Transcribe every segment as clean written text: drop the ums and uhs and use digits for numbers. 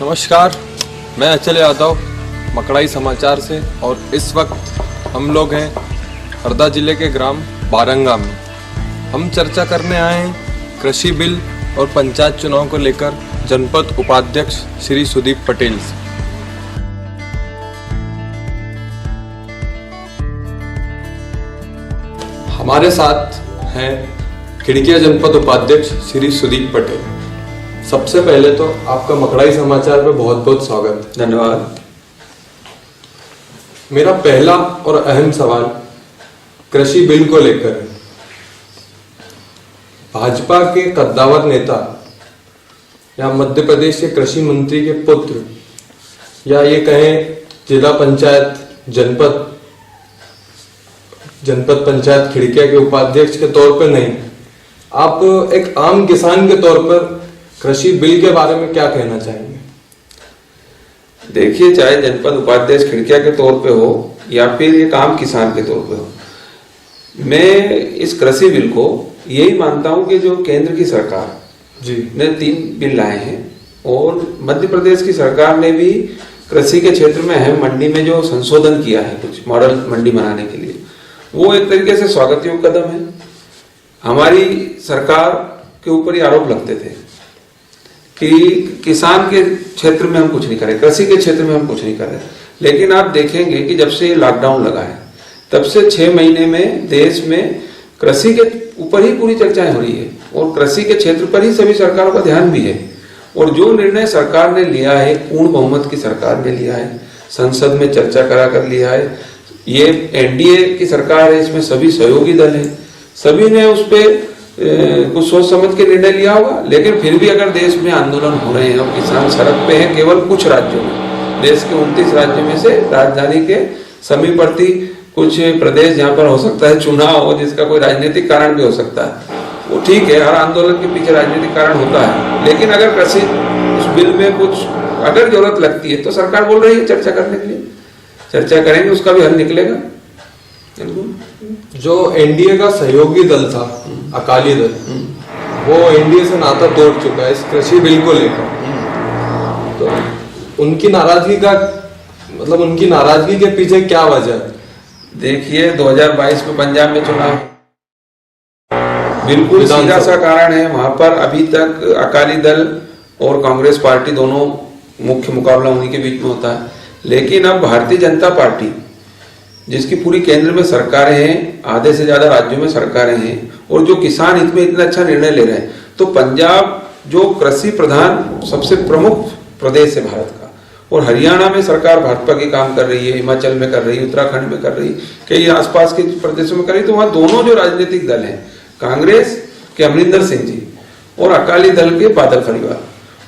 नमस्कार, मैं अचल यादव मकड़ाई समाचार से और इस वक्त हम लोग हैं हरदा जिले के ग्राम बारंगा में। हम चर्चा करने आए हैं कृषि बिल और पंचायत चुनाव को लेकर जनपद उपाध्यक्ष श्री सुदीप पटेल से। हमारे साथ हैं खिड़किया जनपद उपाध्यक्ष श्री सुदीप पटेल। सबसे पहले तो आपका मकड़ाई समाचार में बहुत बहुत स्वागत। धन्यवाद। मेरा पहला और अहम सवाल कृषि बिल को लेकर है। भाजपा के कद्दावर नेता या मध्य प्रदेश के कृषि मंत्री के पुत्र या ये कहें जिला पंचायत जनपद पंचायत खिड़किया के उपाध्यक्ष के तौर पर नहीं, आप एक आम किसान के तौर पर कृषि बिल के बारे में क्या कहना चाहेंगे? देखिए, चाहे जनपद उपाध्यक्ष खिड़किया के तौर पे हो या फिर एक आम किसान के तौर पे हो, मैं इस कृषि बिल को यही मानता हूं कि जो केंद्र की सरकार जी ने 3 बिल लाए हैं और मध्य प्रदेश की सरकार ने भी कृषि के क्षेत्र में अहम मंडी में जो संशोधन किया है, कुछ मॉडल मंडी बनाने के लिए, वो एक तरीके से स्वागत योग्य कदम है। हमारी सरकार के ऊपर ये आरोप लगते थे कि किसान के क्षेत्र में हम कुछ नहीं करें, कृषि के क्षेत्र में हम कुछ नहीं कर रहे। लेकिन आप देखेंगे कि जब से लॉकडाउन लगा है तब से 6 महीने में देश में कृषि के ऊपर ही पूरी चर्चाएं हो रही है और कृषि के क्षेत्र पर ही सभी सरकारों का ध्यान भी है। और जो निर्णय सरकार ने लिया है, पूर्ण बहुमत की सरकार ने लिया है, संसद में चर्चा करा कर लिया है। ये एनडीए की सरकार है, इसमें सभी सहयोगी दल हैं, सभी ने उस पर कुछ सोच समझ के निर्णय लिया होगा। लेकिन फिर भी अगर देश में आंदोलन हो रहे हैं और किसान सड़क पे हैं केवल कुछ राज्यों में, देश के 29 राज्यों में से राजधानी के समीपवर्ती कुछ प्रदेश जहाँ पर हो सकता है चुनाव हो, जिसका कोई राजनीतिक कारण भी हो सकता है, वो ठीक है, हर आंदोलन के पीछे राजनीतिक कारण होता है। लेकिन अगर कृषि उस बिल में कुछ अगर जरूरत लगती है तो सरकार बोल रही है चर्चा करने के लिए, चर्चा करेंगे, उसका भी हल निकलेगा। जो एनडीए का सहयोगी दल था अकाली दल, वो एनडीए से नाता तोड़ चुका है इस कृषि बिल को लेकर। तो उनकी नाराजगी के पीछे क्या वजह है? देखिए, 2022 में पंजाब में चुनाव बिल्कुल सीधा सा कारण है। वहां पर अभी तक अकाली दल और कांग्रेस पार्टी दोनों मुख्य मुकाबला उन्हीं के बीच में होता है। लेकिन अब भारतीय जनता पार्टी, जिसकी पूरी केंद्र में सरकारें हैं, आधे से ज्यादा राज्यों में सरकारें हैं, और जो किसान हित में इतना अच्छा निर्णय ले रहे हैं, तो पंजाब जो कृषि प्रधान सबसे प्रमुख प्रदेश है भारत का, और हरियाणा में सरकार भाजपा की काम कर रही है, हिमाचल में कर रही है, उत्तराखंड में कर रही है, कई आसपास के प्रदेशों में कर रही है। तो वहां दोनों जो राजनीतिक दल हैं, कांग्रेस के अमरिंदर सिंह जी और अकाली दल के बादल परिवार,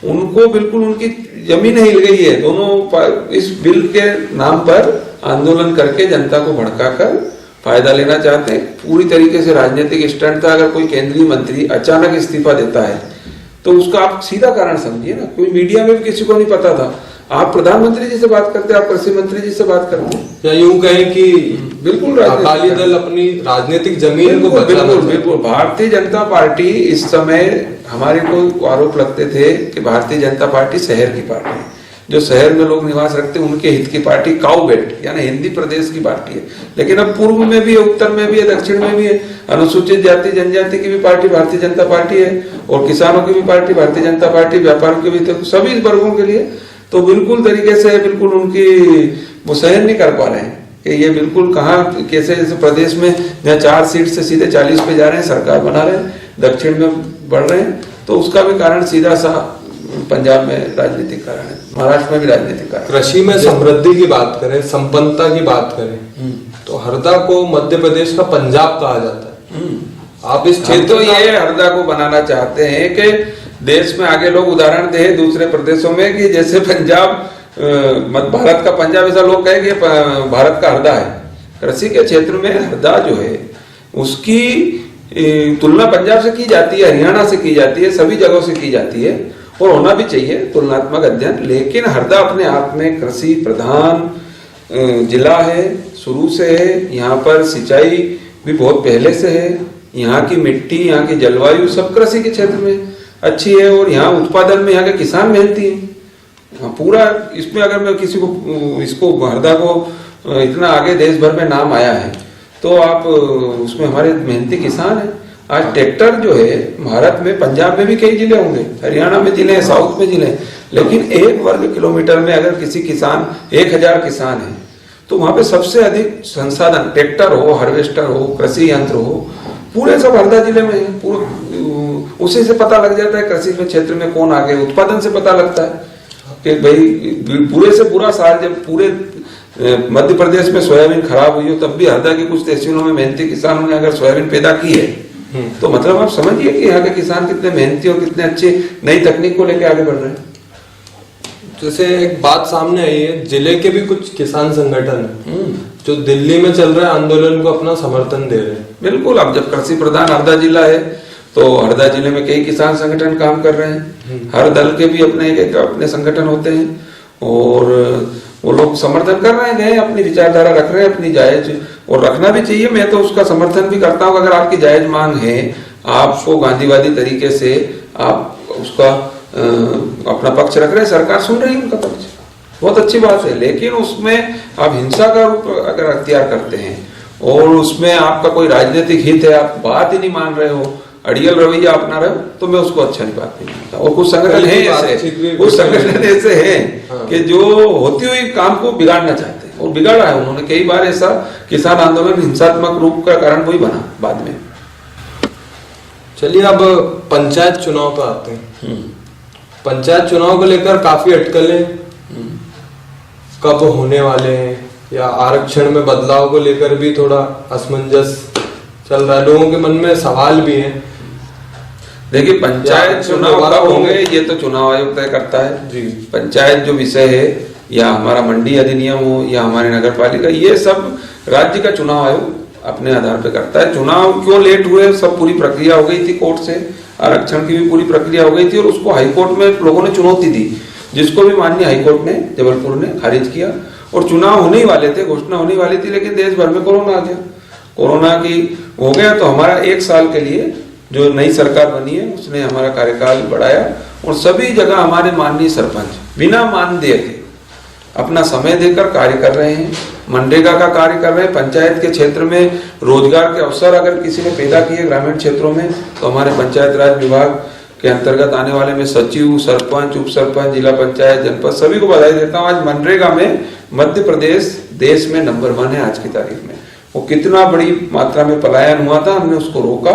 उनको बिल्कुल उनकी जमीन हिल गई है। दोनों इस बिल के नाम पर आंदोलन करके जनता को भड़काकर फायदा लेना चाहते हैं। पूरी तरीके से राजनीतिक स्टंट था। अगर कोई केंद्रीय मंत्री अचानक इस्तीफा देता है तो उसका आप सीधा कारण समझिए ना। कोई मीडिया में भी किसी को नहीं पता था। आप प्रधानमंत्री जी से बात करते, आप कृषि मंत्री जी से बात करते, या यूं कहें कि बिल्कुल अकाली दल अपनी राजनीतिक जमीन को बिल्कुल भारतीय जनता पार्टी इस समय, हमारे को आरोप लगते थे कि भारतीय जनता पार्टी शहर की पार्टी है, जो शहर में लोग निवास रखते हैं उनके हित की पार्टी, काऊ बेल्ट यानी हिंदी प्रदेश की पार्टी है। लेकिन अब पूर्व में भी है, उत्तर में भी है, दक्षिण में भी है, अनुसूचित जाति जनजाति की भी पार्टी भारतीय जनता पार्टी है, और किसानों की भी पार्टी भारतीय जनता पार्टी, व्यापारियों की भी, तो सभी वर्गों के लिए तो बिल्कुल तरीके से बिल्कुल उनकी वो सहन नहीं कर पा रहे हैं कि ये बिल्कुल कहाँ कैसे जैसे प्रदेश में जहाँ 4 सीट से सीधे 40 पे जा रहे हैं, सरकार बना रहे हैं, दक्षिण में बढ़ रहे हैं। तो उसका भी कारण सीधा सा पंजाब में राजनीतिक कारण है, महाराष्ट्र में भी राजनीतिक कारण। कृषि में समृद्धि की बात करें, संपन्नता की बात करें, तो हरदा को मध्य प्रदेश का पंजाब कहा जाता है। आप इस क्षेत्र तो ये हरदा को बनाना चाहते हैं कि देश में आगे लोग उदाहरण दे दूसरे प्रदेशों में कि जैसे पंजाब भारत का पंजाब, ऐसा लोग कहें कि भारत का हरदा है। कृषि के क्षेत्र में हरदा जो है उसकी तुलना पंजाब से की जाती है, हरियाणा से की जाती है, सभी जगहों से की जाती है, और होना भी चाहिए तुलनात्मक अध्ययन। लेकिन हरदा अपने आप में कृषि प्रधान जिला है, शुरू से है। यहाँ पर सिंचाई भी बहुत पहले से है, यहाँ की मिट्टी, यहाँ की जलवायु सब कृषि के क्षेत्र में अच्छी है, और यहाँ उत्पादन में यहाँ के किसान मेहनती हैं। पूरा इसमें अगर मैं किसी को इसको हरदा को इतना आगे देश भर में नाम आया है, तो आप उसमें हमारे मेहनती किसान हैं। आज ट्रैक्टर जो है भारत में, पंजाब में भी कई जिले होंगे, हरियाणा में जिले हैं, साउथ में जिले हैं, लेकिन 1 वर्ग किलोमीटर में अगर किसी किसान 1000 किसान है तो वहां पे सबसे अधिक संसाधन ट्रैक्टर हो, हार्वेस्टर हो, कृषि यंत्र हो, पूरे सब हरदा जिले में है। पूरे उसी से पता लग जाता है कृषि में क्षेत्र में कौन आगे, उत्पादन से पता लगता है कि भाई पूरे से पूरा साल जब पूरे मध्य प्रदेश में सोयाबीन खराब हुई हो तब भी हरदा की कुछ तहसीलों में मेहनती किसानों ने अगर सोयाबीन पैदा की है तो मतलब आप समझिए कि यहाँ के किसान कितने मेहनती और कितने अच्छे नई तकनीक को लेकर आगे बढ़ रहे हैं। जैसे एक बात सामने आई है, जिले के भी कुछ किसान संगठन है जो दिल्ली में चल रहे आंदोलन को अपना समर्थन दे रहे हैं। बिल्कुल, अब जब कृषि प्रधान हरदा जिला है तो हरदा जिले में कई किसान संगठन काम कर रहे हैं। हर दल के भी अपने संगठन होते हैं और वो लोग समर्थन कर रहे हैं, अपनी विचारधारा रख रहे हैं, अपनी जायज, और रखना भी चाहिए। मैं तो उसका समर्थन भी करता हूँ। अगर आपकी जायज मांग है, आपको गांधीवादी तरीके से आप उसका अपना पक्ष रख रहे हैं, सरकार सुन रही है उनका पक्ष, बहुत अच्छी बात है। लेकिन उसमें आप हिंसा का रूप अगर अख्तियार करते हैं और उसमें आपका कोई राजनीतिक हित है, आप बात ही नहीं मान रहे हो, अड़ियल रवैया अपना रहे हो, तो मैं उसको अच्छा नहीं बात नहीं मानता। और कुछ संगठन है ऐसे, कुछ संगठन ऐसे हैं कि जो होती हुई काम को बिगाड़ना चाहते हैं और बिगाड़ा है उन्होंने कई बार। ऐसा किसान आंदोलन हिंसात्मक रूप का कारण वही बना बाद में। चलिए अब पंचायत चुनाव पर आते हैं। पंचायत चुनाव को लेकर काफी अटकलें कब होने वाले हैं, या आरक्षण में बदलाव को लेकर भी थोड़ा असमंजस चल रहा है, लोगों के मन में सवाल भी हैं। देखिए, पंचायत चुनाव कब होंगे ये तो चुनाव आयोग तय करता है जी। पंचायत जो विषय है, या हमारा मंडी अधिनियम हो या हमारे नगर पालिका, ये सब राज्य का चुनाव आयोग अपने आधार पर करता है। चुनाव क्यों लेट हुए, सब पूरी प्रक्रिया हो गई थी कोर्ट से, आरक्षण की भी पूरी प्रक्रिया हो गई थी और उसको हाईकोर्ट में लोगों ने चुनौती दी, जिसको भी माननीय हाईकोर्ट ने जबलपुर ने खारिज किया। और चुनाव होने ही वाले थे, घोषणा होने वाली थी, लेकिन देश भर में कोरोना आ गया। कोरोना की हो गया तो हमारा 1 साल के लिए जो नई सरकार बनी है उसने हमारा कार्यकाल बढ़ाया और सभी जगह हमारे माननीय सरपंच बिना मानदेय के अपना समय देकर कार्य कर रहे हैं, मनरेगा का कार्य कर रहे हैं। पंचायत के क्षेत्र में रोजगार के अवसर अगर किसी ने पैदा किए ग्रामीण क्षेत्रों में, तो हमारे पंचायत राज विभाग के अंतर्गत आने वाले में सचिव, सरपंच, उप सरपंच, जिला पंचायत, जनपद, सभी को बधाई देता हूँ। आज मनरेगा में मध्य प्रदेश देश में नंबर 1 है आज की तारीख में। वो कितना बड़ी मात्रा में पलायन हुआ था, हमने उसको रोका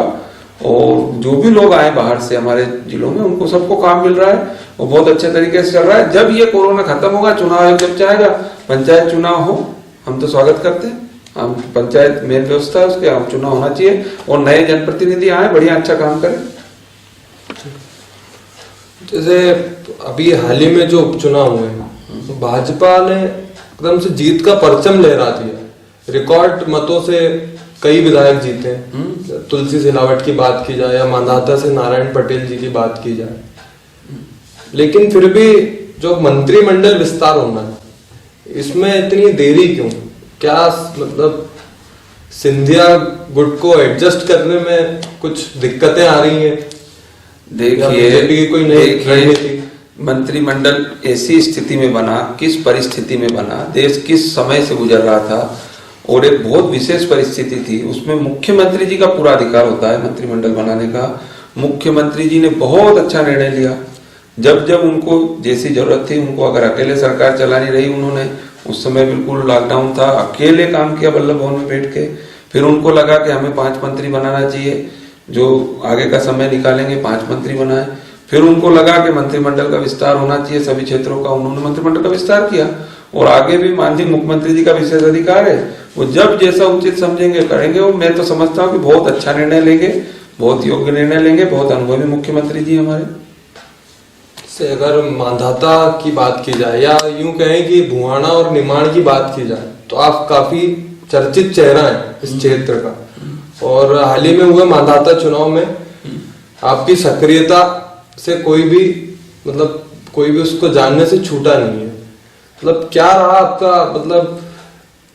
और जो भी लोग आए बाहर से हमारे जिलों में उनको सबको काम मिल रहा है, वो बहुत अच्छे तरीके से चल रहा है। जब ये कोरोना खत्म होगा, चुनाव आयोग जब चाहेगा पंचायत चुनाव हो, हम तो स्वागत करते हैं। हम पंचायत मेन व्यवस्था है उसके, हम चुनाव होना चाहिए और नए जनप्रतिनिधि आए, बढ़िया अच्छा काम करें। जैसे अभी हाल ही में जो उपचुनाव हुए, तो भाजपा ने एकदम से जीत का परचम लहरा दिया, रिकॉर्ड मतों से कई विधायक जीते। तुलसी सिलावट की बात की जाए या मांधाता से नारायण पटेल जी की बात की जाए, लेकिन फिर भी जो मंत्रिमंडल विस्तार होना है इसमें इतनी देरी क्यों? क्या मतलब सिंधिया गुट को एडजस्ट करने में कुछ दिक्कतें आ रही हैं? देखिए, कोई नई रणनीति, मंत्रिमंडल ऐसी स्थिति में बना, किस परिस्थिति में बना, देश किस समय से गुजर रहा था और एक बहुत विशेष परिस्थिति थी, उसमें मुख्यमंत्री जी का पूरा अधिकार होता है मंत्रिमंडल बनाने का। मुख्यमंत्री जी ने बहुत अच्छा निर्णय लिया। जब जब उनको जैसी जरूरत थी, उनको अगर अकेले सरकार चलानी रही उन्होंने, उस समय बिल्कुल लॉकडाउन था, अकेले काम किया वल्लभ भवन में बैठ के। फिर उनको लगा कि हमें 5 मंत्री बनाना चाहिए, जो आगे का समय निकालेंगे, 5 मंत्री बनाए। फिर उनको लगा कि मंत्रिमंडल का विस्तार होना चाहिए सभी क्षेत्रों का, उन्होंने मंत्रिमंडल का विस्तार किया। और आगे भी माननीय मुख्यमंत्री जी का विशेष अधिकार है, वो जब जैसा उचित समझेंगे करेंगे। और मैं तो समझता हूँ कि बहुत अच्छा निर्णय लेंगे, बहुत योग्य निर्णय लेंगे, बहुत अनुभवी मुख्यमंत्री जी हमारे। से अगर मांधाता की बात की जाए या यूं कहें कि भुआना और निमाड़ की बात की जाए, तो आप काफी चर्चित चेहरा है इस क्षेत्र का। और हाल ही में हुए मांधाता चुनाव में आपकी सक्रियता से कोई भी उसको जानने से छूटा नहीं है। मतलब क्या रहा आपका, मतलब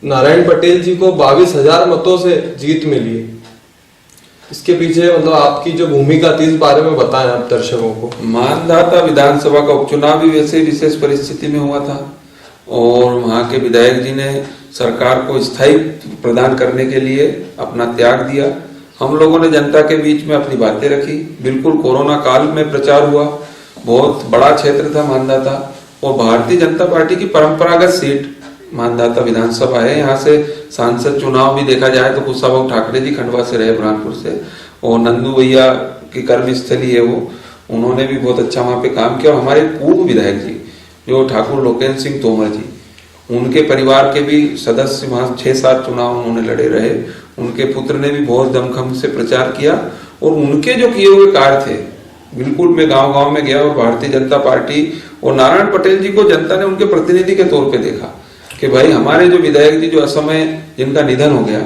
नारायण पटेल जी को 22,000 मतों से जीत मिली है। इसके पीछे मतलब आपकी जो भूमिका थी इस बारे में बताएं आप दर्शकों को। मानधाता विधानसभा का उपचुनाव भी वैसे ही विशेष परिस्थिति में हुआ था और वहां के विधायक जी ने सरकार को स्थायी प्रदान करने के लिए अपना त्याग दिया। हम लोगों ने जनता के बीच में अपनी बातें रखी। बिल्कुल कोरोना काल में प्रचार हुआ, बहुत बड़ा क्षेत्र था मानधाता और भारतीय जनता पार्टी की परंपरागत सीट मानधाता विधानसभा है। यहाँ से सांसद चुनाव भी देखा जाए तो कुशाभाऊ ठाकरे जी खंडवा से रहे, बुरहानपुर से, और नंदू भैया की कर्मस्थली है वो, उन्होंने भी बहुत अच्छा वहां पे काम किया। और हमारे पूर्व विधायक जी जो ठाकुर लोकेन्द्र सिंह तोमर जी, उनके परिवार के भी सदस्य वहां 6-7 चुनाव उन्होंने लड़े रहे। उनके पुत्र ने भी बहुत दमखम से प्रचार किया और उनके जो किए हुए कार्य थे, बिल्कुल मैं गांव-गांव में गया और भारतीय जनता पार्टी और नारायण पटेल जी को जनता ने उनके प्रतिनिधि के तौर पे देखा कि भाई हमारे जो विधायक जी जो असमय जिनका निधन हो गया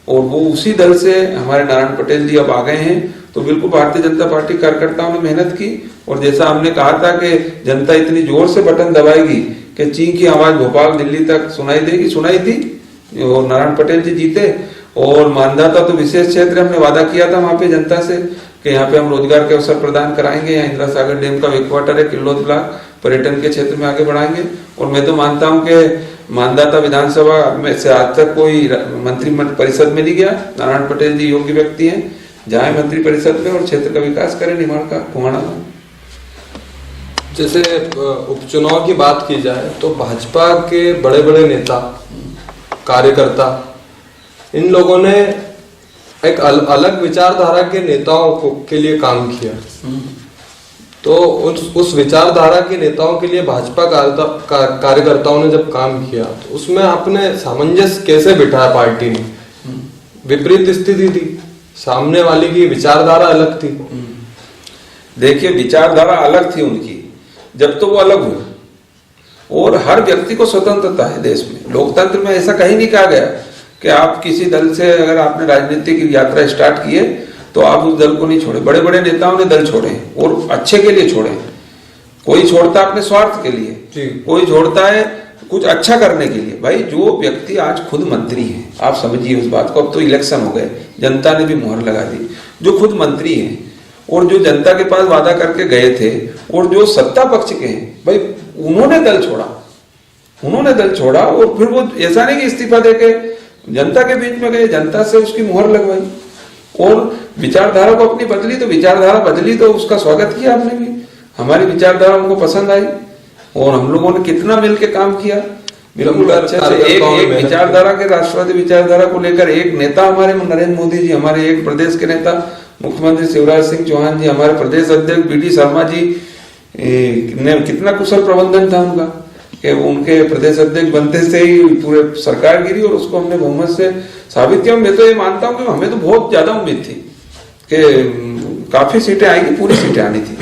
और वो उसी दल से हमारे नारायण पटेल जी अब आ गए हैं, तो बिल्कुल भारतीय जनता पार्टी कार्यकर्ताओं ने मेहनत की। और जैसा हमने कहा था कि जनता इतनी जोर से बटन दबाएगी कि चीं की आवाज भोपाल दिल्ली तक सुनाई देगी, सुनाई दी और नारायण पटेल जी जीते। और मानधाता तो विशेष क्षेत्र, हमने वादा किया था वहां पे जनता से कि यहाँ पे हम रोजगार के अवसर प्रदान कराएंगे। यहाँ इंदिरा सागर डैम का एक क्वार्टर है, किल्लोद ब्लॉक, पर्यटन के क्षेत्र में आगे बढ़ाएंगे। और मैं तो मानता हूँ कि मानधाता विधानसभा में से आज तक कोई मंत्री परिषद में नहीं गया। नारायण पटेल जी योग्य व्यक्ति हैं, जाए मंत्री परिषद में और क्षेत्र का विकास करें, निमाड़ का कुमाड़ा का। जैसे उपचुनाव की बात की जाए तो भाजपा के बड़े बड़े नेता कार्यकर्ता इन लोगों ने एक अलग विचारधारा के नेताओं के लिए काम किया। तो उस विचारधारा के नेताओं के लिए भाजपा कार्यकर्ताओं ने जब काम किया तो उसमें आपने सामंजस्य कैसे बिठाया? पार्टी ने विपरीत स्थिति थी, सामने वाले की विचारधारा अलग थी। देखिए, विचारधारा अलग थी उनकी जब तो वो अलग हुए, और हर व्यक्ति को स्वतंत्रता है देश में। लोकतंत्र में ऐसा कहीं नहीं कहा गया कि आप किसी दल से अगर आपने राजनीतिक यात्रा स्टार्ट की है तो आप उस दल को नहीं छोड़े। बड़े बड़े नेताओं ने दल छोड़े और अच्छे के लिए छोड़े। कोई छोड़ता अपने स्वार्थ के लिए, कोई छोड़ता है कुछ अच्छा करने के लिए। भाई जो व्यक्ति आज खुद मंत्री है, आप समझिए उस बात को, अब तो इलेक्शन हो गए, जनता ने भी मोहर लगा दी, जो खुद मंत्री है और जो जनता के पास वादा करके गए थे और जो सत्ता पक्ष के हैं, भाई उन्होंने दल छोड़ा और फिर वो ऐसा नहीं कि इस्तीफा देके जनता के बीच में गए, जनता से उसकी मोहर लगवाई और विचारधारा को अपनी बदली। तो विचारधारा बदली तो उसका स्वागत किया हमने भी, हमारी विचारधारा उनको पसंद आई और हम लोगों ने कितना मिलकर काम किया। बिल्कुल अच्छे से एक विचारधारा के, राष्ट्रवादी विचारधारा को लेकर एक नेता हमारे नरेंद्र मोदी जी, हमारे एक प्रदेश के नेता मुख्यमंत्री शिवराज सिंह चौहान जी, हमारे प्रदेश अध्यक्ष बीडी शर्मा जी ने कितना कुशल प्रबंधन था उनका कि उनके प्रदेश अध्यक्ष बनते से ही पूरे सरकार गिरी और उसको हमने बहुमत से साबित किया। मैं तो ये मानता हूँ कि हमें तो बहुत ज्यादा उम्मीद थी कि काफी सीटें आएंगी, पूरी सीटें आनी थी।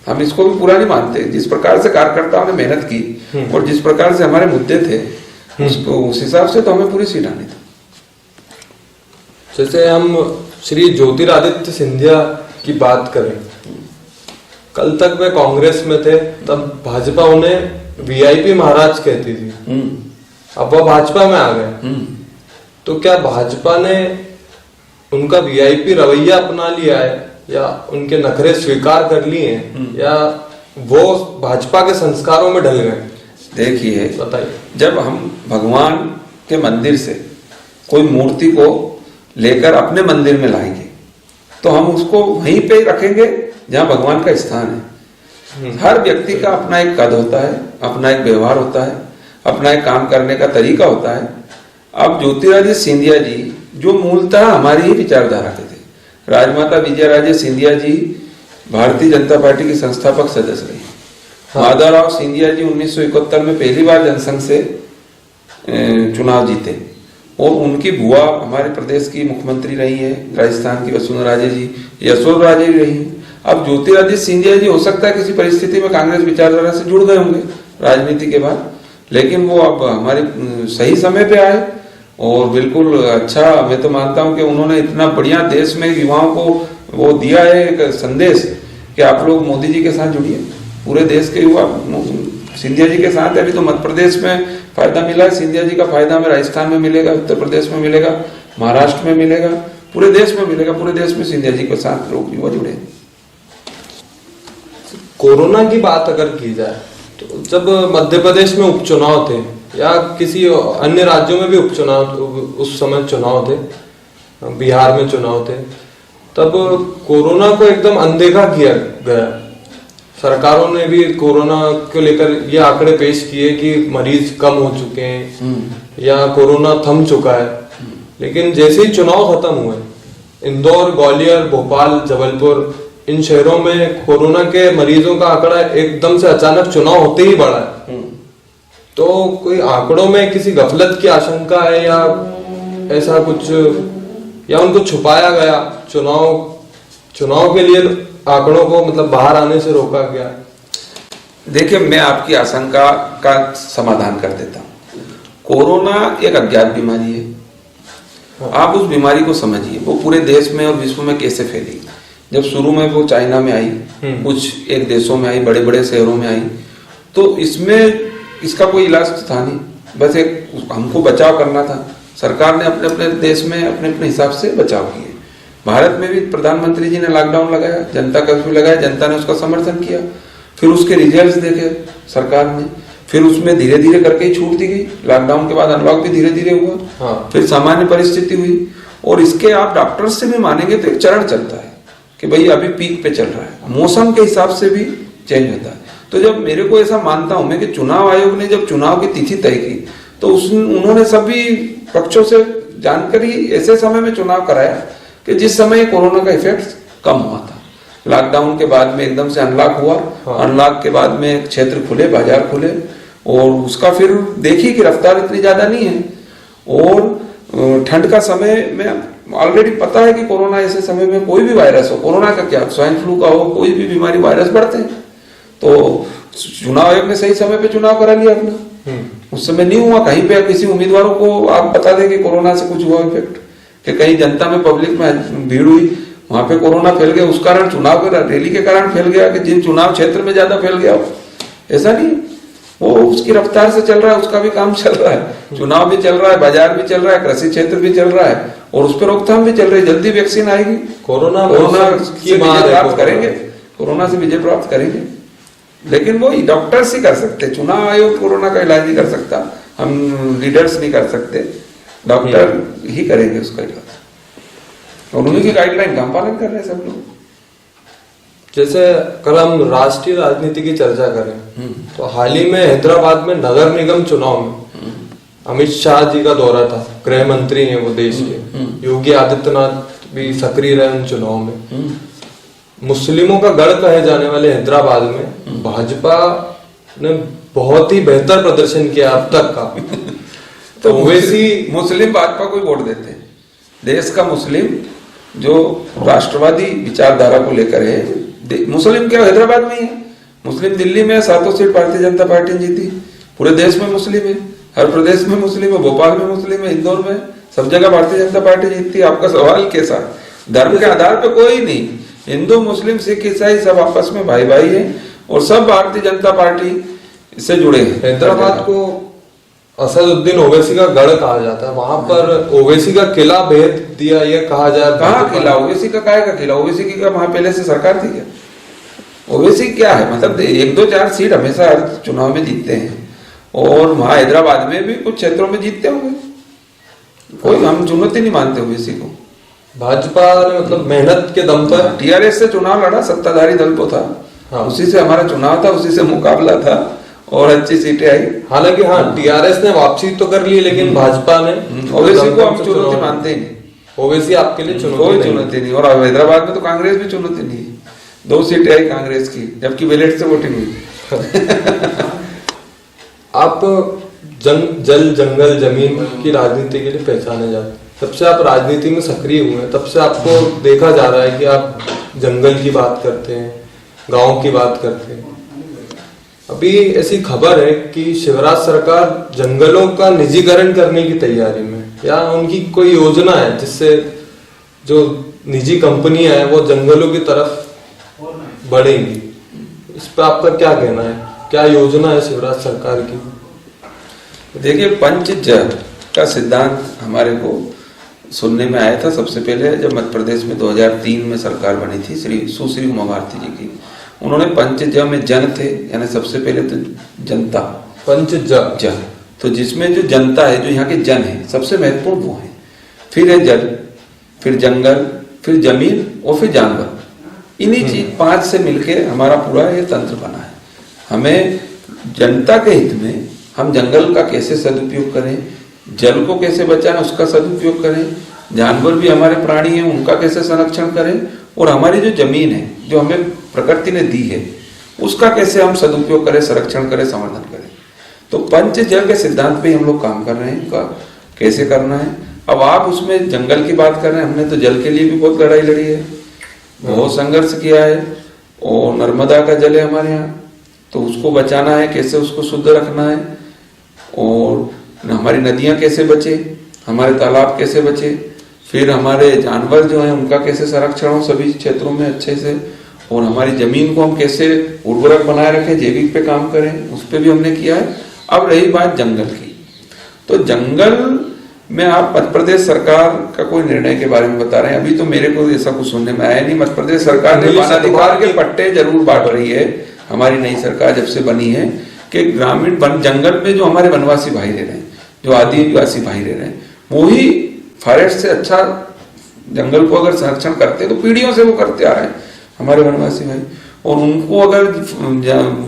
हम इसको भी पूरा नहीं मानते। जिस प्रकार से कार्यकर्ताओं ने मेहनत की और जिस प्रकार से हमारे मुद्दे थे उस हिसाब से तो हमें पूरी सीट आनी थी। जैसे हम श्री ज्योतिरादित्य सिंधिया की बात करें, कल तक वे कांग्रेस में थे, तब भाजपा उन्हें वीआईपी महाराज कहती थी, अब वह भाजपा में आ गए। तो क्या भाजपा ने उनका वीआईपी रवैया अपना लिया है या उनके नखरे स्वीकार कर लिए हैं या वो भाजपा के संस्कारों में ढल गए? देखिए, बताइए। जब हम भगवान के मंदिर से कोई मूर्ति को लेकर अपने मंदिर में लाएंगे तो हम उसको वहीं पे रखेंगे जहां भगवान का स्थान है। हर व्यक्ति का अपना एक कद होता है, अपना एक व्यवहार होता है, अपना एक काम करने का तरीका होता है। अब ज्योतिरादित्य सिंधिया जी जो मूलतः हमारी ही विचारधारा के थे, राजमाता विजया राजे सिंधिया जी भारतीय जनता पार्टी की संस्थापक सदस्य रही। माधवराव सिंधिया जी 1971 में पहली बार जनसंघ से चुनाव जीते और उनकी बुआ हमारे प्रदेश की मुख्यमंत्री रही है, राजस्थान की वसुंधरा राजे जी, यशोधरा राजे भी रही है। अब ज्योतिरादित्य सिंधिया जी हो सकता है किसी परिस्थिति में कांग्रेस विचारधारा से जुड़ गए होंगे राजनीति के बाद, लेकिन वो अब हमारे सही समय पे आए और बिल्कुल अच्छा। मैं तो मानता हूं कि उन्होंने इतना बढ़िया देश में युवाओं को वो दिया है एक संदेश कि आप लोग मोदी जी के साथ जुड़िए। पूरे देश के युवा सिंधिया जी के साथ है। अभी तो मध्य प्रदेश में फायदा मिला है, सिंधिया जी का फायदा हमें राजस्थान में मिलेगा, उत्तर प्रदेश में मिलेगा, महाराष्ट्र में मिलेगा पूरे देश में मिलेगा, पूरे देश में सिंधिया जी के साथ लोग युवा जुड़े। कोरोना की बात अगर की जाए तो जब मध्य प्रदेश में उपचुनाव थे या किसी अन्य राज्यों में भी उपचुनाव, उस समय चुनाव थे, बिहार में चुनाव थे, तब कोरोना को एकदम अनदेखा किया गया। सरकारों ने भी कोरोना को लेकर ये आंकड़े पेश किए कि मरीज कम हो चुके हैं या कोरोना थम चुका है। लेकिन जैसे ही चुनाव खत्म हुए, इंदौर, ग्वालियर, भोपाल, जबलपुर, इन शहरों में कोरोना के मरीजों का आंकड़ा एकदम से अचानक चुनाव होते ही बढ़ा है। तो कोई आंकड़ों में किसी गफलत की आशंका है या ऐसा कुछ, या उनको छुपाया गया, चुनाव के लिए आंकड़ों को मतलब बाहर आने से रोका गया? देखिए, मैं आपकी आशंका का समाधान कर देता हूँ। कोरोना एक अज्ञात बीमारी है। आप उस बीमारी को समझिए, वो पूरे देश में और विश्व में कैसे फैली। जब शुरू में वो चाइना में आई, कुछ एक देशों में आई, बड़े बड़े शहरों में आई, तो इसमें इसका कोई इलाज तो था नहीं, बस एक हमको बचाव करना था। सरकार ने अपने अपने देश में अपने अपने हिसाब से बचाव किए। भारत में भी प्रधानमंत्री जी ने लॉकडाउन लगाया, जनता कर्फ्यू लगाया, जनता ने उसका समर्थन किया। फिर उसके रिजल्ट्स देखे सरकार ने, फिर उसमें धीरे धीरे करके ही छूट दी गई। लॉकडाउन के बाद अनलॉक भी धीरे धीरे हुआ। फिर सामान्य परिस्थिति हुई। और इसके आप डॉक्टर्स से भी मानेंगे तो एक चरण चलता है कि भाई अभी पीक पे चल रहा है, मौसम के हिसाब से भी चेंज होता है। तो जब मेरे को ऐसा मानता हूं मैं कि चुनाव आयोग ने जब चुनाव की तिथि तय की तो उन्होंने सभी पक्षों से जानकारी ऐसे समय में चुनाव कराया कि जिस समय कोरोना का इफेक्ट कम हुआ था। लॉकडाउन के बाद में एकदम से अनलॉक हुआ। अनलॉक के बाद में क्षेत्र खुले, बाजार खुले, और उसका फिर देखी कि रफ्तार इतनी ज्यादा नहीं है। और ठंड का समय में ऑलरेडी पता है कि कोरोना ऐसे समय में कोई भी वायरस हो, कोरोना का क्या, स्वाइन फ्लू का हो, कोई भी बीमारी, वायरस बढ़ते हैं। तो चुनाव आयोग ने सही समय पे चुनाव करा लिया अपना। उस समय नहीं हुआ कहीं पे किसी उम्मीदवारों को आप बता दें कि कोरोना से कुछ हुआ इफेक्ट, कि कहीं जनता में, पब्लिक में भीड़ हुई, वहां पे कोरोना फैल गया, उस कारण चुनाव का रैली के कारण फैल गया कि जिन चुनाव क्षेत्र में ज्यादा फैल गया हो, ऐसा नहीं। वो उसकी रफ्तार से चल रहा है, उसका भी काम चल रहा है, चुनाव भी चल रहा है, बाजार भी चल रहा है, कृषि क्षेत्र भी चल रहा है, और उस पर रोकथाम भी चल रही है। जल्दी वैक्सीन आएगी, कोरोना से विजय प्राप्त करेंगे, कोरोना से विजय प्राप्त करेंगे। लेकिन वो डॉक्टर्स ही कर सकते, चुनाव आयोग कोरोना का इलाज नहीं कर सकता, हम लीडर्स नहीं कर सकते, डॉक्टर ही करेंगे उसका इलाज। और उन्हीं की गाइडलाइन का हम पालन कर रहे हैं सब लोग। जैसे कल हम राष्ट्रीय राजनीति की चर्चा करें तो हाल ही में हैदराबाद में नगर निगम चुनाव में अमित शाह जी का दौरा था, गृह मंत्री हैं वो देश के। योगी आदित्यनाथ भी सक्रिय रहे उन चुनाव में। मुस्लिमों का गढ़ कहे जाने वाले हैदराबाद में भाजपा ने बहुत ही बेहतर प्रदर्शन किया अब तक का। तो ओवैसी मुस्लिम भाजपा को वोट देते हैं। देश का मुस्लिम जो राष्ट्रवादी विचारधारा को लेकर है, मुस्लिम क्या हैदराबाद में ही है, मुस्लिम दिल्ली में 7 सीट भारतीय जनता पार्टी ने जीती। पूरे देश में मुस्लिम है, हर प्रदेश में मुस्लिम है, भोपाल में मुस्लिम है, इंदौर में, सब जगह भारतीय जनता पार्टी जीतती है। आपका सवाल कैसा, धर्म के आधार पर कोई नहीं, हिंदू, मुस्लिम, सिख, ईसाई सब आपस में भाई भाई है और सब भारतीय जनता पार्टी से जुड़े हैं। हैदराबाद को असदुद्दीन ओवैसी का गढ़ कहा जाता है, वहां पर ओवैसी का किला भेद दिया ये कहा जाए। कहाँ किला, ओवैसी का काय का किला, ओवैसी की वहां पहले से सरकार थी क्या? ओवैसी क्या है, मतलब 1-2-4 सीट हमेशा हर चुनाव में जीतते हैं, और वहां हैदराबाद में भी कुछ क्षेत्रों में जीतते होंगे, कोई हम चुनौती नहीं मानते ओवैसी को। भाजपा ने मतलब मेहनत के दम पर टीआरएस से चुनाव लड़ा, सत्ताधारी दल को था, उसी से हमारा चुनाव था, उसी से मुकाबला था और अच्छी सीटें आई। हालांकि टीआरएस ने वापसी तो कर ली, लेकिन भाजपा ने ओवैसी को हम चुनौती मानते ही नहीं। ओवैसी आपके लिए चुनौती नहीं, और हैदराबाद में तो कांग्रेस भी चुनौती नहीं है, 2 सीटें आई कांग्रेस की, जबकि बैलेट से वोटिंग हुई। आप जल जंगल जमीन की राजनीति के लिए पहचाने जाते हैं, तब से आप राजनीति में सक्रिय हुए हैं, तब से आपको देखा जा रहा है कि आप जंगल की बात करते हैं, गांव की बात करते हैं। अभी ऐसी खबर है कि शिवराज सरकार जंगलों का निजीकरण करने की तैयारी में, या उनकी कोई योजना है जिससे जो निजी कंपनियां हैं वो जंगलों की तरफ बढ़ेंगी। इस पर आपका क्या कहना है, क्या योजना है शिवराज सरकार की? देखिए, पंचज का सिद्धांत हमारे को सुनने में आया था सबसे पहले जब मध्य प्रदेश में 2003 में सरकार बनी थी सुश्री उमा भारती जी की। उन्होंने पंचज में जन थे, यानी सबसे पहले तो जनता, पंचज जन, तो जिसमें जो जनता है, जो यहाँ के जन है, सबसे महत्वपूर्ण वो है। फिर है जल, फिर जंगल, फिर जमीन और फिर जानवर। इन्हीं चीज 5 से मिलके हमारा पूरा ये तंत्र बना है। हमें जनता के हित में हम जंगल का कैसे सदुपयोग करें, जल को कैसे बचाएं, उसका सदुपयोग करें, जानवर भी हमारे प्राणी हैं उनका कैसे संरक्षण करें, और हमारी जो जमीन है जो हमें प्रकृति ने दी है उसका कैसे हम सदुपयोग करें, संरक्षण करें, संवर्धन करें। तो पंचजल के सिद्धांत पे हम लोग काम कर रहे हैं, का कैसे करना है। अब आप उसमें जंगल की बात कर रहे हैं, हमने तो जल के लिए भी बहुत लड़ाई लड़ी है, बहुत संघर्ष किया है। और नर्मदा का जल है हमारे यहाँ, तो उसको बचाना है, कैसे उसको शुद्ध रखना है, और हमारी नदियां कैसे बचे, हमारे तालाब कैसे बचे, फिर हमारे जानवर जो हैं उनका कैसे संरक्षण हो सभी क्षेत्रों में अच्छे से, और हमारी जमीन को हम कैसे उर्वरक बनाए रखें, जैविक पे काम करें, उस पर भी हमने किया है। अब रही बात जंगल की, तो जंगल में आप मध्य प्रदेश सरकार का कोई निर्णय के बारे में बता रहे हैं, अभी तो मेरे को ऐसा कुछ सुनने में आया नहीं। मध्य प्रदेश सरकार ने वनाधिकार के पट्टे जरूर बांट रही है, हमारी नई सरकार जब से बनी है, कि ग्रामीण वन जंगल में जो हमारे वनवासी भाई रह रहे हैं, जो आदिवासी भाई रह रहे हैं, वो ही फॉरेस्ट से अच्छा जंगल को अगर संरक्षण करते तो पीढ़ियों से वो करते आ रहे हैं हमारे वनवासी भाई, और उनको अगर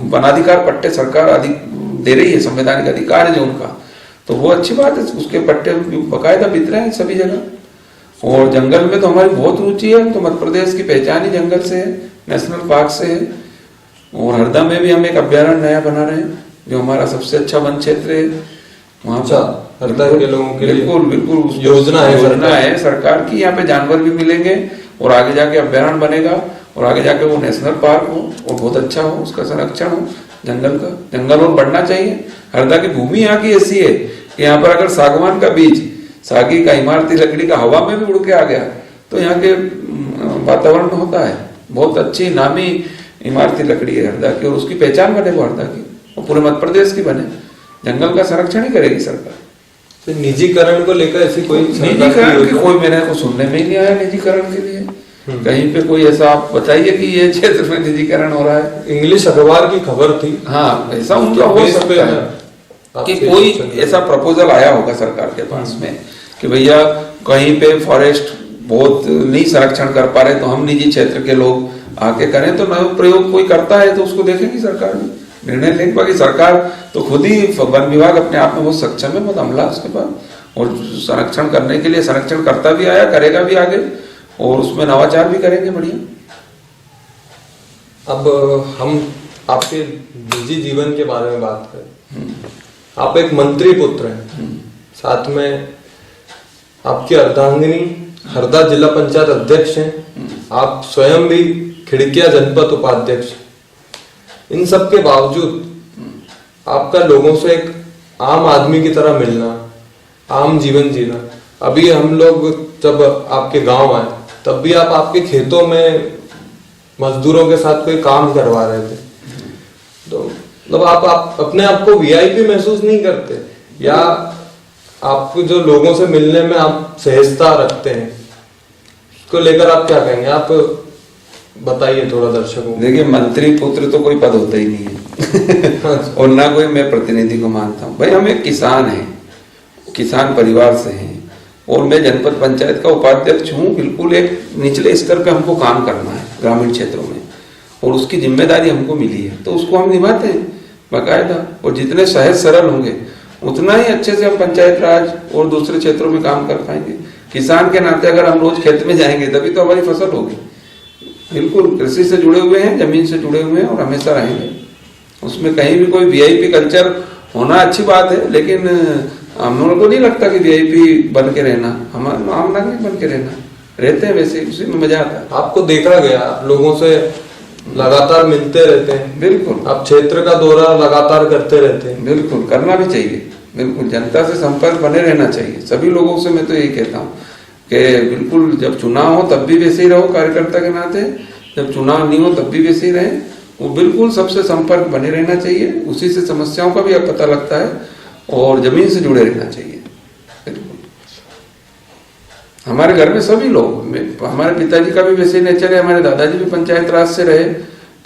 वनाधिकार पट्टे सरकार अधिक दे रही है, संवैधानिक अधिकार है जो उनका, तो वो अच्छी बात है, उसके पट्टे बकायदा बिक रहे हैं सभी जगह। और जंगल में तो हमारी बहुत रुचि है, तो मध्य प्रदेश की पहचान ही जंगल से है, नेशनल पार्क से है। और हरदा में भी हम एक अभ्यारण्य नया बना रहे हैं, जो हमारा सबसे अच्छा वन क्षेत्र है वहाँ पर। हरदा के लोगों के लिए बिल्कुल योजना है सरकार की। यहाँ पे जानवर भी मिलेंगे, और आगे जाके अभ्यारण्य बनेगा, और आगे जाके वो नेशनल पार्क हो, और बहुत अच्छा हो, उसका संरक्षण हो जंगल का। जंगल और बढ़ना चाहिए। हरदा की भूमि यहाँ की ऐसी है कि यहाँ पर अगर सागवान का बीज, सागी का, इमारती लकड़ी का हवा में भी उड़ के आ गया तो यहाँ के वातावरण होता है। बहुत अच्छी नामी इमारती लकड़ी है हरदा की, और उसकी पहचान बने वो हरदा की, और पूरे मध्य प्रदेश की बने। जंगल का संरक्षण ही करेगी सरकार। तो निजीकरण को लेकर ऐसी कोई निजीकरण की कोई मेरे को सुनने में ही नहीं आया निजीकरण के लिए कहीं पे कोई ऐसा। आप बताइए कि ये क्षेत्र में निजीकरण हो रहा है। इंग्लिश अखबार की खबर थी, हाँ ऐसा उनका हो सकता है कि कोई ऐसा प्रपोजल आया होगा सरकार के पास में कि भैया कहीं पे फॉरेस्ट बहुत नहीं संरक्षण कर पा रहे, तो हम निजी क्षेत्र के लोग आके करें। तो नया प्रयोग कोई करता है तो उसको देखेगी सरकार भी, निर्णय लेने पाएगी सरकार। तो खुद ही वन विभाग अपने आप में बहुत सक्षम है, बहुत अमला उसके पास, और संरक्षण करने के लिए संरक्षण करता भी आया, करेगा भी आगे, और उसमें नवाचार भी करेंगे बढ़िया। अब हम आपके निजी जीवन के बारे में बात करें। आप एक मंत्री पुत्र हैं, साथ में आपकी अर्धांगिनी हरदा जिला पंचायत अध्यक्ष हैं, आप स्वयं भी खिड़किया जनपद उपाध्यक्ष। इन सब के बावजूद आपका लोगों से एक आम आदमी की तरह मिलना, आम जीवन जीना। अभी हम लोग जब आपके गांव आए तब भी आप आपके खेतों में मजदूरों के साथ कोई काम करवा रहे थे, तो मतलब आप अपने आप को वीआईपी महसूस नहीं करते, या आपको जो लोगों से मिलने में आप सहजता रखते हैं, उसको लेकर आप क्या कहेंगे? आप बताइए थोड़ा दर्शकों। देखिए, मंत्री पुत्र तो कोई पद होता ही नहीं है और ना कोई मैं प्रतिनिधि को मानता हूँ। भाई हम एक किसान हैं, किसान परिवार से हैं, और मैं जनपद पंचायत का उपाध्यक्ष हूँ। बिल्कुल एक निचले स्तर पे हमको काम करना है ग्रामीण क्षेत्रों में, और उसकी जिम्मेदारी हमको मिली है, तो उसको हम निभाते हैं बाकायदा। और जितने सहज सरल होंगे उतना ही अच्छे से हम पंचायत राज और दूसरे क्षेत्रों में काम कर पाएंगे। किसान के नाते अगर हम रोज खेत में जाएंगे तभी तो हमारी फसल होगी। बिल्कुल कृषि से जुड़े हुए हैं, जमीन से जुड़े हुए हैं, और हमेशा रहेंगे। उसमें कहीं भी कोई वीआईपी कल्चर होना अच्छी बात है, लेकिन हम लोगों को नहीं लगता कि वीआईपी बन के रहना, हम आम नागरिक बन के रहते हैं, वैसे उसी में मजा आता है। आपको देखा गया, आप लोगों से लगातार मिलते रहते हैं। बिल्कुल, आप क्षेत्र का दौरा लगातार करते रहते हैं। बिल्कुल करना भी चाहिए। बिल्कुल जनता से संपर्क बने रहना चाहिए सभी लोगों से। मैं तो यही कहता हूँ कि बिल्कुल जब चुनाव हो तब भी वैसे ही रहो कार्यकर्ता के नाते, जब चुनाव नहीं हो तब भी वैसे ही रहे। वो बिल्कुल सबसे संपर्क बने रहना चाहिए, उसी से समस्याओं का भी पता लगता है, और जमीन से जुड़े रहना चाहिए। बिल्कुल। हमारे घर में सभी लोग, हमारे पिताजी का भी वैसे नेचर है, हमारे दादाजी भी पंचायत राज से रहे,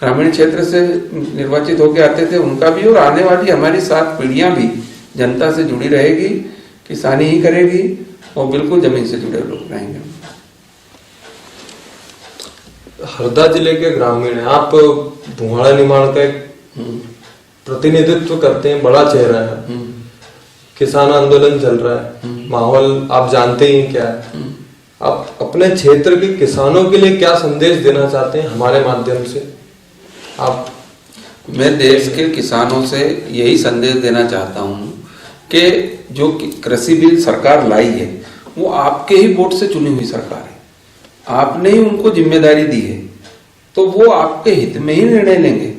ग्रामीण क्षेत्र से निर्वाचित होकर आते थे, उनका भी, और आने वाली हमारी 7 पीढ़ियां भी जनता से जुड़ी रहेगी, किसानी ही करेगी और बिल्कुल जमीन से जुड़े लोग रहेंगे। हरदा जिले के ग्रामीण, आप भुआड़ा निमाड़ का एक प्रतिनिधित्व करते हैं, बड़ा चेहरा है, किसान आंदोलन चल रहा है, माहौल आप जानते ही क्या है। आप अपने क्षेत्र के किसानों के लिए क्या संदेश देना चाहते हैं हमारे माध्यम से? आप मैं देश के किसानों से यही संदेश देना चाहता हूं कि जो कृषि बिल सरकार लाई है वो आपके ही वोट से चुनी हुई सरकार है, आपने ही उनको जिम्मेदारी दी है, तो वो आपके हित में ही निर्णय लेंगे।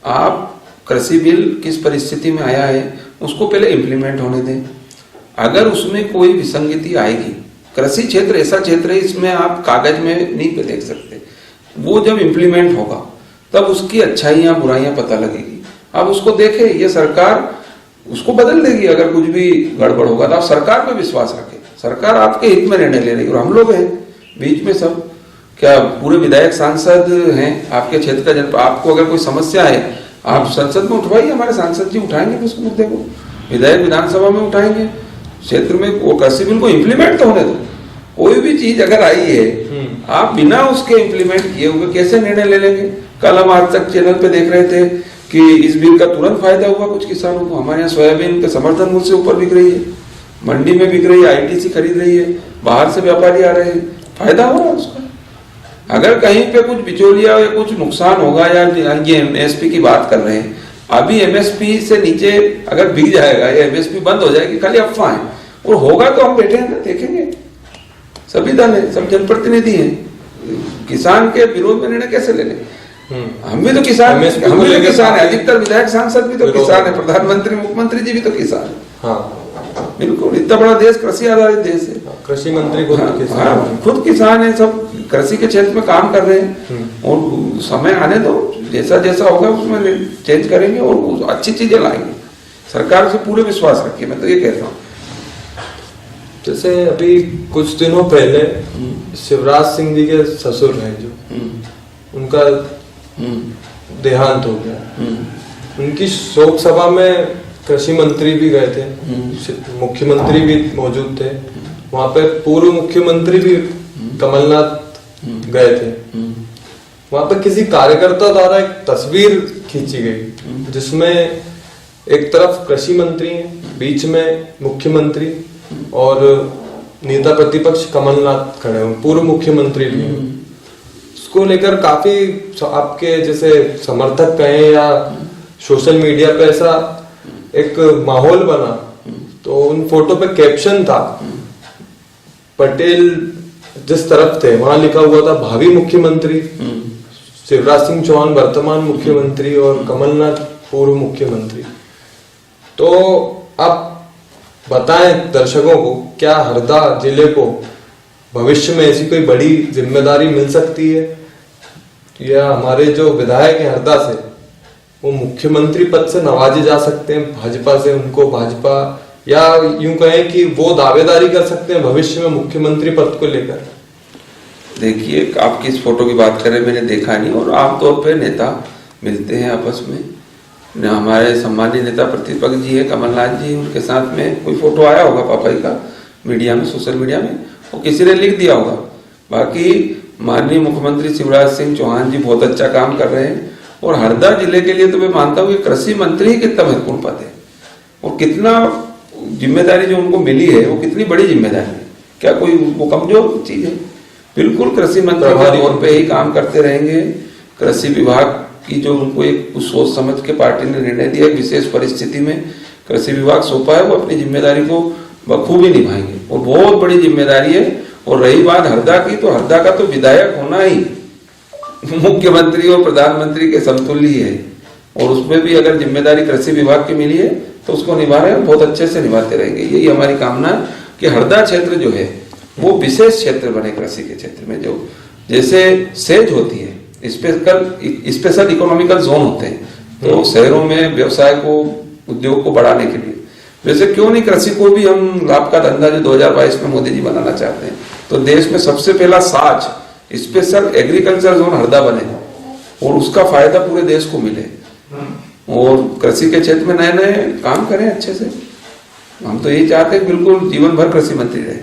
आप कृषि बिल किस परिस्थिति में आया है उसको पहले इम्प्लीमेंट होने दें। अगर उसमें कोई विसंगति आएगी, कृषि क्षेत्र ऐसा क्षेत्र है इसमें आप कागज में नहीं पे देख सकते, वो जब इम्प्लीमेंट होगा तब उसकी अच्छाइयां बुराइयां पता लगेगी। अब उसको देखें, ये सरकार उसको बदल देगी। अगर कुछ भी गड़बड़ होगा तो आप सरकार पे विश्वास रखें, सरकार आपके हित में निर्णय ले रही है। और हम लोग हैं बीच में सब, क्या पूरे विधायक सांसद हैं आपके क्षेत्र का, आपको अगर कोई समस्या है आप संसद में उठवाइए, हमारे सांसद जी उठाएंगे उस मुद्दे को, विधायक विधानसभा में उठाएंगे, क्षेत्र में वो कृषि बिल को इम्प्लीमेंट तो होने दो। कोई भी चीज अगर आई है आप बिना उसके इम्प्लीमेंट किए हुए कैसे निर्णय ले लेंगे? कल हम आज तक चैनल पे देख रहे थे कि इस बिल का तुरंत फायदा हुआ कुछ किसानों को। हमारे यहाँ सोयाबीन के समर्थन मूल्य से ऊपर बिक रही है, मंडी में बिक रही है, आईटीसी खरीद रही है, बाहर से व्यापारी आ रहे हैं, फायदा हो रहा है उसका। अगर कहीं पे कुछ बिचौलिया या कुछ नुकसान होगा, या ये एमएसपी की बात कर रहे हैं, अभी एमएसपी से नीचे अगर बिक जाएगा या एमएसपी बंद हो जाएगी, खाली अफवाह है, और होगा तो हम बैठे हैं ना, देखेंगे। सभी दल है, सब जनप्रतिनिधि हैं, किसान के विरोध में निर्णय कैसे ले लें? हम भी तो किसान, हम भी तो किसान है, अधिकतर विधायक सांसद भी तो किसान है, प्रधानमंत्री मुख्यमंत्री जी भी तो किसान है। हाँ बिल्कुल, इतना बड़ा देश कृषि आधारित देश है, कृषि मंत्री खुद किसान, खुद किसान है, सब कृषि के क्षेत्र में काम कर रहे हैं। और समय आने दो, जैसा जैसा होगा उसमें चेंज करेंगे और अच्छी चीजें लाएंगे। सरकार से पूरे विश्वास रखिए, मैं तो ये कहता हूँ। जैसे अभी कुछ दिनों पहले शिवराज सिंह जी के ससुर हैं जो, उनका देहांत हो गया, उनकी शोक सभा में कृषि मंत्री भी गए थे, मुख्यमंत्री भी मौजूद थे, वहां पे पूर्व मुख्यमंत्री भी कमलनाथ गए थे। वहां पे किसी कार्यकर्ता द्वारा एक तस्वीर खींची गई जिसमें एक तरफ कृषि मंत्री है, बीच में मुख्यमंत्री और नेता प्रतिपक्ष कमलनाथ खड़े हैं, पूर्व मुख्यमंत्री भी हैं। उसको लेकर काफी आपके जैसे समर्थक कहें या सोशल मीडिया पे ऐसा एक माहौल बना, तो उन फोटो पे कैप्शन था, पटेल जिस तरफ थे वहां लिखा हुआ था भावी मुख्यमंत्री, शिवराज सिंह चौहान वर्तमान मुख्यमंत्री और कमलनाथ पूर्व मुख्यमंत्री। तो आप बताएं दर्शकों को, क्या हरदा जिले को भविष्य में ऐसी कोई बड़ी जिम्मेदारी मिल सकती है, या हमारे जो विधायक हैं हरदा से वो मुख्यमंत्री पद से नवाजे जा सकते हैं भाजपा से, उनको भाजपा, या यूं कहें कि वो दावेदारी कर सकते हैं भविष्य में मुख्यमंत्री पद को लेकर? देखिए, आप किस फोटो की बात करें मैंने देखा नहीं, और आमतौर पे नेता मिलते हैं आपस में। हमारे सम्मानित नेता प्रतिपक्ष जी है कमलनाथ जी, उनके साथ में कोई फोटो आया होगा पापा जी का मीडिया में, सोशल मीडिया में, वो किसी ने लिख दिया होगा। बाकी माननीय मुख्यमंत्री शिवराज सिंह चौहान जी बहुत अच्छा काम कर रहे हैं, और हरदा जिले के लिए तो मैं मानता हूँ कि कृषि मंत्री ही कितना महत्वपूर्ण पद है, और कितना जिम्मेदारी जो उनको मिली है वो कितनी बड़ी जिम्मेदारी है। क्या कोई वो कमजोर चीज है? बिल्कुल कृषि मंत्री के तौर पे ही काम करते रहेंगे। कृषि विभाग की जो उनको एक सोच समझ के पार्टी ने निर्णय दिया, विशेष परिस्थिति में कृषि विभाग सौंपा है, वो अपनी जिम्मेदारी को बखूबी निभाएंगे, और बहुत बड़ी जिम्मेदारी है। और रही बात हरदा की, तो हरदा का तो विधायक होना ही मुख्यमंत्री और प्रधानमंत्री के समतुल्य ही है, और उसमें भी अगर जिम्मेदारी कृषि विभाग की मिली है तो उसको निभा रहे हैं, बहुत अच्छे से निभाते रहेंगे। यही हमारी कामना है कि हरदा क्षेत्र जो है वो विशेष क्षेत्र बने कृषि के क्षेत्र में, जो जैसे सेज होती है, स्पेशल इकोनॉमिकल जोन होते हैं, तो शहरों में व्यवसाय को, उद्योग को बढ़ाने के लिए वैसे क्यों नहीं कृषि को भी हम लाभ का धंधा जो 2022 में मोदी जी बनाना चाहते हैं, तो देश में सबसे पहला साच स्पेशल एग्रीकल्चर जोन हरदा बने और उसका फायदा पूरे देश को मिले, और कृषि के क्षेत्र में नए नए काम करें अच्छे से। हम तो यही चाहते हैं बिल्कुल जीवन भर कृषि मंत्री रहे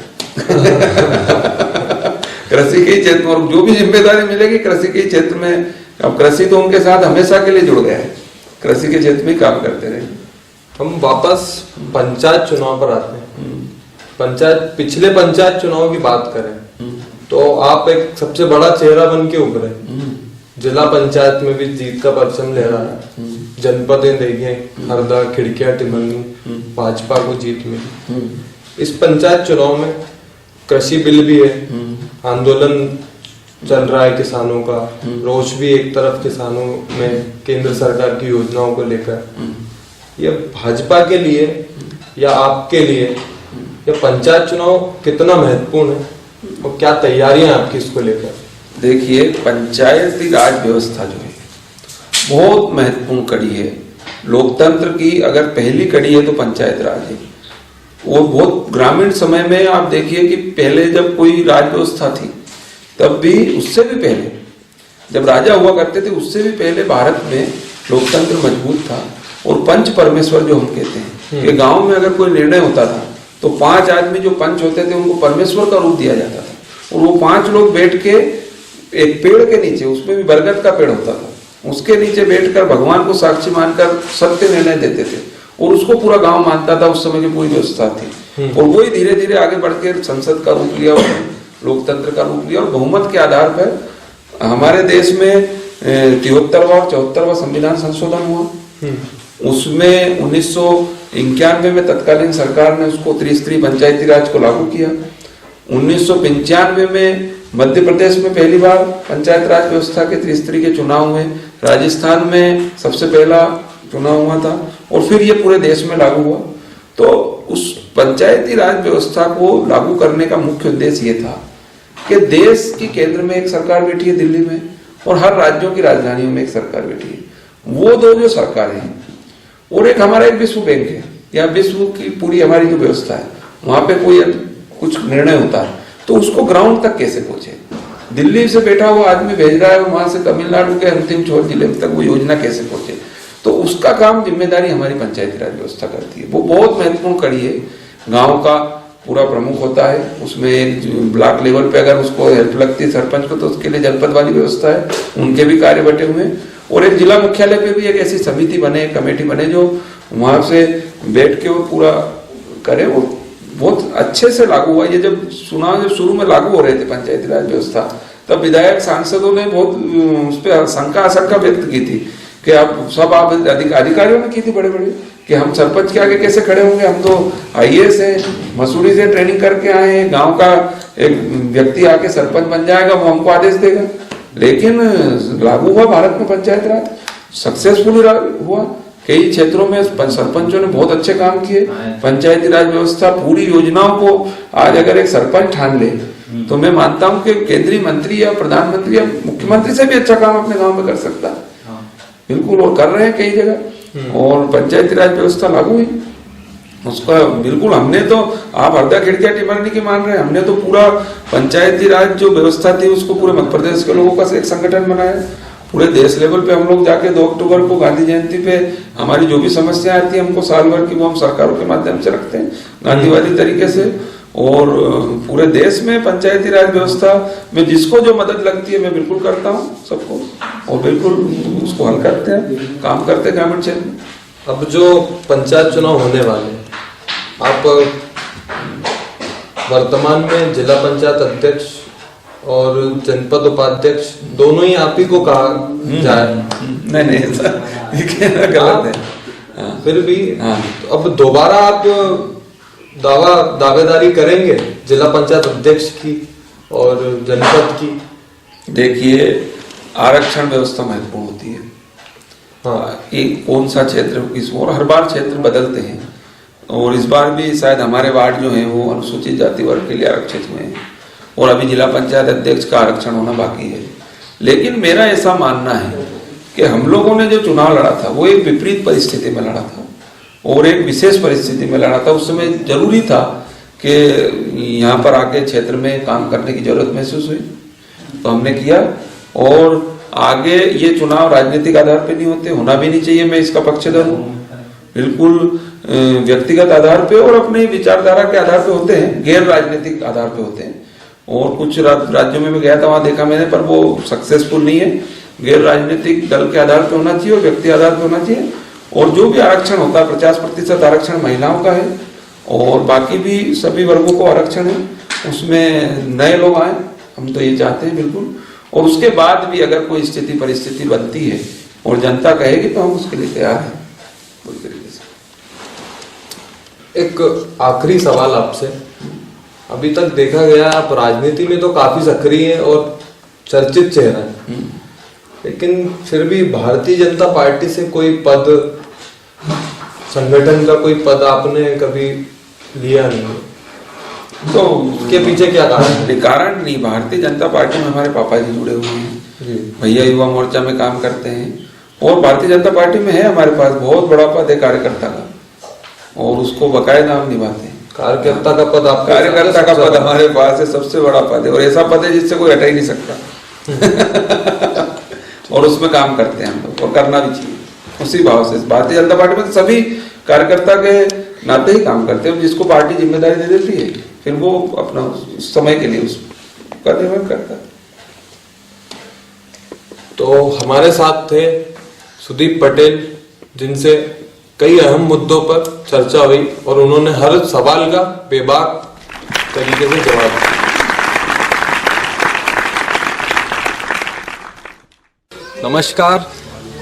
कृषि के क्षेत्र में, और जो भी जिम्मेदारी मिलेगी कृषि के क्षेत्र में, अब कृषि तो उनके साथ हमेशा के लिए जुड़ गया है, कृषि के क्षेत्र में काम करते रहे। हम वापस पंचायत चुनाव पर आते हैं। पिछले पंचायत चुनाव की बात करें तो आप एक सबसे बड़ा चेहरा बन के उभरे, जिला पंचायत में भी जीत का परचम ले रहा है, जनपदें देखिए हरदा, खिड़किया, टिमरनी, भाजपा को जीत मिली। इस पंचायत चुनाव में कृषि बिल भी है, आंदोलन चल रहा है किसानों का, रोष भी एक तरफ किसानों में केंद्र सरकार की योजनाओं को लेकर। ये भाजपा के लिए या आपके लिए ये पंचायत चुनाव कितना महत्वपूर्ण है और क्या तैयारियां आपकी इसको लेकर? देखिए, पंचायती राज व्यवस्था जो है बहुत महत्वपूर्ण कड़ी है लोकतंत्र की। अगर पहली कड़ी है तो पंचायत राज है। वो बहुत ग्रामीण समय में आप देखिए कि पहले जब कोई राज व्यवस्था थी, तब भी उससे भी पहले जब राजा हुआ करते थे, उससे भी पहले भारत में लोकतंत्र मजबूत था। और पंच परमेश्वर जो हम कहते हैं कि गांव में अगर कोई निर्णय होता था तो 5 आदमी जो पंच होते थे उनको परमेश्वर का रूप दिया जाता था, और वो 5 लोग बैठ के एक पेड़ के नीचे, उसमें भी बरगद का पेड़ होता था, उसके नीचे बैठकर भगवान को साक्षी मानकर सत्य निर्णय देते थे, और उसको पूरा गांव मानता था। उस समय की पूरी व्यवस्था थी, और वही धीरे धीरे आगे बढ़कर संसद का रूप लिया, लोकतंत्र का रूप लिया, और बहुमत के आधार पर हमारे देश में 73वां और 74वां संविधान संशोधन हुआ। उसमें 1991 में तत्कालीन सरकार ने उसको त्रिस्तरीय पंचायती राज को लागू किया। 1995 में मध्य प्रदेश में पहली बार पंचायत राज व्यवस्था के त्रिस्तरीय के चुनाव हुए, राजस्थान में सबसे पहला चुनाव हुआ था, और फिर ये पूरे देश में लागू हुआ। तो उस पंचायती राज व्यवस्था को लागू करने का मुख्य उद्देश्य ये था कि देश की केंद्र में एक सरकार बैठी है दिल्ली में, और हर राज्यों की राजधानियों में एक सरकार बैठी है। वो दो जो सरकारें हैं, और एक हमारा एक विश्व बैंक है, या विश्व की पूरी हमारी जो व्यवस्था है, वहां पे कोई कुछ निर्णय होता है तो उसको ग्राउंड तक कैसे पहुंचे। दिल्ली से बैठा हुआ आदमी भेज रहा है, वहां से तमिलनाडु के अंतिम छोर जिले तक वो योजना कैसे पहुंचे, तो उसका काम जिम्मेदारी हमारी पंचायती राज व्यवस्था करती है। वो बहुत महत्वपूर्ण कड़ी है। गांव का पूरा प्रमुख होता है, उसमें एक ब्लॉक लेवल पे अगर उसको हेल्प लगती है सरपंच को, तो उसके लिए जनपद वाली व्यवस्था है, उनके भी कार्य बटे हुए हैं। और एक जिला मुख्यालय पे भी एक ऐसी समिति बने, कमेटी बने, जो वहां से बैठ के वो पूरा करे। वो बहुत अच्छे से लागू हुआ। ये जब शुरू में लागू हो रहे थे पंचायती राज व्यवस्था, तब विधायक सांसदों ने बहुत उस पर शंका आशंका व्यक्त की थी कि आप अधिकारियों ने की थी बड़े बड़े, कि हम सरपंच के आगे कैसे खड़े होंगे, हम तो IAS है, मसूरी से ट्रेनिंग करके आए हैं, गांव का एक व्यक्ति आके सरपंच बन जाएगा, वो हमको आदेश देगा। लेकिन लागू हुआ भारत में पंचायत राज, सक्सेसफुली हुआ। कई क्षेत्रों में सरपंचों ने बहुत अच्छे काम किए। पंचायती राज व्यवस्था पूरी योजनाओं को आज अगर एक सरपंच ठान ले, तो मैं मानता हूं कि केंद्रीय मंत्री या प्रधानमंत्री या मुख्यमंत्री से भी अच्छा काम अपने गांव में कर सकता है। बिल्कुल, और कर रहे हैं कई जगह। और पंचायती राज व्यवस्था लागू हुई उसका बिल्कुल, हमने तो, आप हरदा, खिड़किया, टिमरनी की मान रहे हैं, हमने तो पूरा पंचायती राज जो व्यवस्था थी उसको पूरे मध्य प्रदेश के लोगों का एक संगठन बनाया। पूरे देश लेवल पे हम लोग जाके 2 अक्टूबर को गांधी जयंती पे हमारी जो भी समस्या आती है हमको साल भर की, वो हम सरकारों के माध्यम से रखते हैं गांधीवादी तरीके से। और पूरे देश में पंचायती राज व्यवस्था में जिसको जो मदद लगती है मैं बिल्कुल करता हूँ सबको, और बिल्कुल उसको हल करते हैं, काम करते हैं ग्रामीण क्षेत्र में। अब जो पंचायत चुनाव होने वाले हैं, आप वर्तमान में जिला पंचायत अध्यक्ष और जनपद उपाध्यक्ष दोनों ही आप ही को कहा जाए? नहीं ऐसा गलत है। फिर भी तो अब दोबारा आप दावेदारी करेंगे जिला पंचायत अध्यक्ष की और जनपद की? देखिए, आरक्षण व्यवस्था महत्वपूर्ण होती है। एक कौन सा क्षेत्र किस, और हर बार क्षेत्र बदलते हैं, और इस बार भी शायद हमारे वार्ड जो है वो अनुसूचित जाति वर्ग के लिए आरक्षित हुए हैं, और अभी जिला पंचायत अध्यक्ष का आरक्षण होना बाकी है। लेकिन मेरा ऐसा मानना है कि हम लोगों ने जो चुनाव लड़ा था वो एक विपरीत परिस्थिति में लड़ा था। और एक विशेष परिस्थिति में लड़ा था। उस समय जरूरी था कि यहाँ पर आके क्षेत्र में काम करने की जरूरत महसूस हुई, तो हमने किया। और आगे ये चुनाव राजनीतिक आधार पे नहीं होते, होना भी नहीं चाहिए, मैं इसका पक्षधर हूँ। बिल्कुल व्यक्तिगत आधार पे और अपनी विचारधारा के आधार पे होते हैं, गैर राजनीतिक आधार पे होते हैं। और कुछ राज्यों में मैं गया था, वहां देखा मैंने, पर वो सक्सेसफुल नहीं है। गैर राजनीतिक दल के आधार पे होना चाहिए और व्यक्ति आधार पे होना चाहिए। और जो भी आरक्षण होता है 50% आरक्षण महिलाओं का है और बाकी भी सभी वर्गों को आरक्षण है, उसमें नए लोग आए, हम तो ये चाहते हैं बिल्कुल। और उसके बाद भी अगर कोई स्थिति परिस्थिति बनती है और जनता कहेगी तो हम उसके लिए तैयार हैं पूरी तरीके से। एक आखिरी सवाल आपसे, अभी तक देखा गया आप राजनीति में तो काफी सक्रिय हैं और चर्चित चेहरा है, लेकिन फिर भी भारतीय जनता पार्टी से कोई पद, संगठन का कोई पद आपने कभी लिया नहीं, तो उसके पीछे क्या कारण है? कारण नहीं, भारतीय जनता पार्टी में हमारे पापा जी जुड़े हुए हैं, भैया युवा मोर्चा में काम करते हैं और भारतीय जनता पार्टी में है हमारे पास बहुत बड़ा पद है कार्यकर्ता का, और उसको बकायदा हम निभाते हैं। कार्यकर्ता का पद, आप कार्यकर्ता का पद हमारे पास है, सबसे बड़ा पद है और ऐसा पद है जिससे कोई हटा ही नहीं सकता और उसमें काम करते हैं हम लोग और करना भी चाहिए उसी भाव से। भारतीय जनता पार्टी में सभी कार्यकर्ता के नाते ही काम करते हैं, जिसको पार्टी जिम्मेदारी दे देती है फिर वो अपना समय के लिए उसका निर्वहन करता है। तो हमारे साथ थे सुदीप पटेल, जिनसे कई अहम मुद्दों पर चर्चा हुई और उन्होंने हर सवाल का बेबाक तरीके से जवाब दिया। नमस्कार,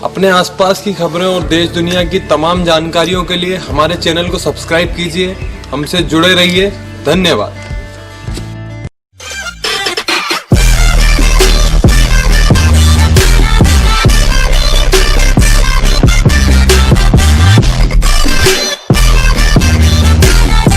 अपने आसपास की खबरें और देश दुनिया की तमाम जानकारियों के लिए हमारे चैनल को सब्सक्राइब कीजिए, हमसे जुड़े रहिए। धन्यवाद।